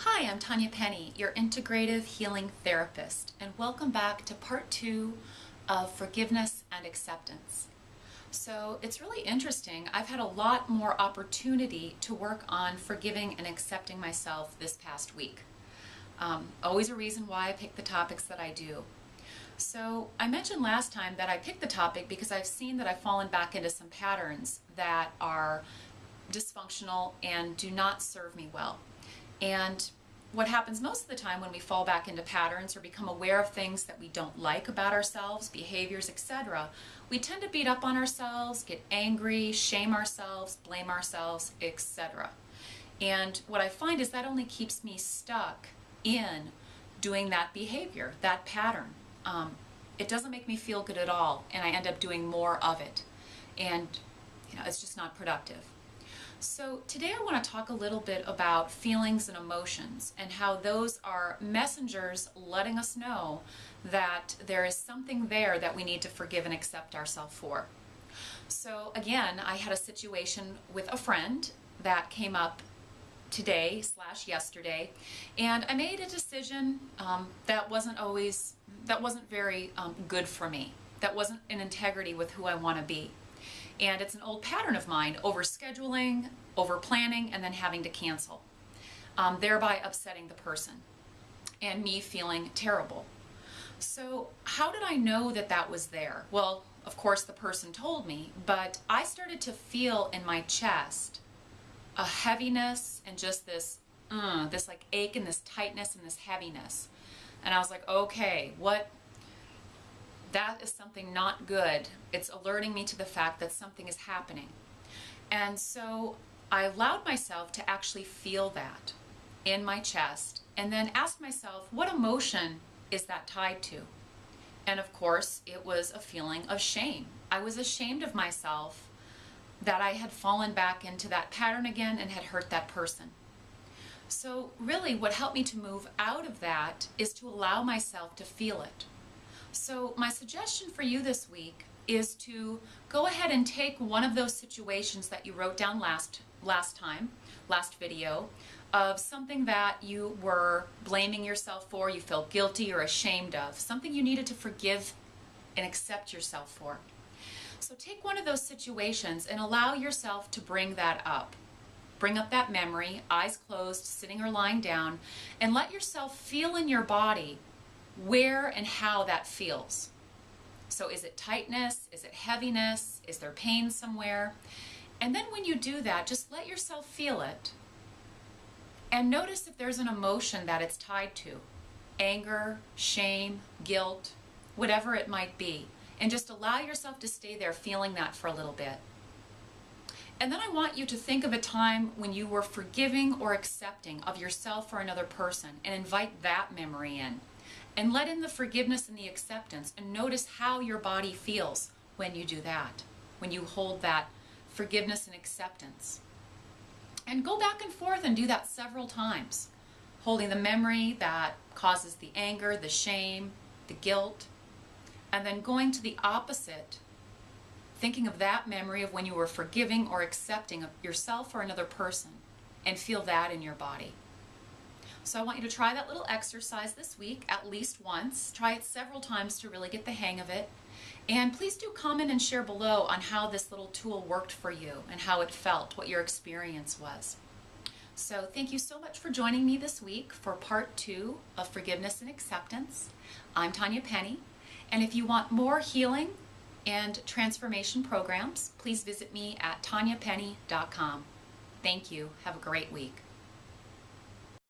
Hi, I'm Tanya Penny, your integrative healing therapist, and welcome back to part 2 of forgiveness and acceptance. So it's really interesting. I've had a lot more opportunity to work on forgiving and accepting myself this past week. Always a reason why I pick the topics that I do. So I mentioned last time that I picked the topic because I've seen that I've fallen back into some patterns that are dysfunctional and do not serve me well. And what happens most of the time when we fall back into patterns or become aware of things that we don't like about ourselves, behaviors, etc., we tend to beat up on ourselves, get angry, shame ourselves, blame ourselves, etc. And what I find is that only keeps me stuck in doing that behavior, that pattern. It doesn't make me feel good at all, and I end up doing more of it. And it's just not productive. So today I want to talk a little bit about feelings and emotions and how those are messengers letting us know that there is something there that we need to forgive and accept ourselves for. So again, I had a situation with a friend that came up today/yesterday, and I made a decision that wasn't very good for me. That wasn't in integrity with who I want to be. And it's an old pattern of mine, overscheduling, over-planning, and then having to cancel, thereby upsetting the person and me feeling terrible. So how did I know that that was there? Well, of course the person told me, but I started to feel in my chest a heaviness and just this like ache and this tightness and this heaviness. And I was like, okay, that is something not good. It's alerting me to the fact that something is happening. And so I allowed myself to actually feel that in my chest and then asked myself, what emotion is that tied to? And of course, it was a feeling of shame. I was ashamed of myself that I had fallen back into that pattern again and had hurt that person. So really what helped me to move out of that is to allow myself to feel it. So my suggestion for you this week is to go ahead and take one of those situations that you wrote down last video, of something that you were blaming yourself for, you felt guilty or ashamed of, something you needed to forgive and accept yourself for. So take one of those situations and allow yourself to bring that up. Bring up that memory, eyes closed, sitting or lying down, and let yourself feel in your body where and how that feels. So is it tightness? Is it heaviness? Is there pain somewhere? And then when you do that, just let yourself feel it. And notice if there's an emotion that it's tied to. Anger, shame, guilt, whatever it might be. And just allow yourself to stay there feeling that for a little bit. And then I want you to think of a time when you were forgiving or accepting of yourself or another person, and invite that memory in. And let in the forgiveness and the acceptance, and notice how your body feels when you do that, when you hold that forgiveness and acceptance. And go back and forth and do that several times, holding the memory that causes the anger, the shame, the guilt, and then going to the opposite, thinking of that memory of when you were forgiving or accepting of yourself or another person, and feel that in your body. So I want you to try that little exercise this week at least once. Try it several times to really get the hang of it. And please do comment and share below on how this little tool worked for you and how it felt, what your experience was. So thank you so much for joining me this week for part 2 of Forgiveness and Acceptance. I'm Tanya Penny, and if you want more healing and transformation programs, please visit me at tanyapenny.com. Thank you. Have a great week.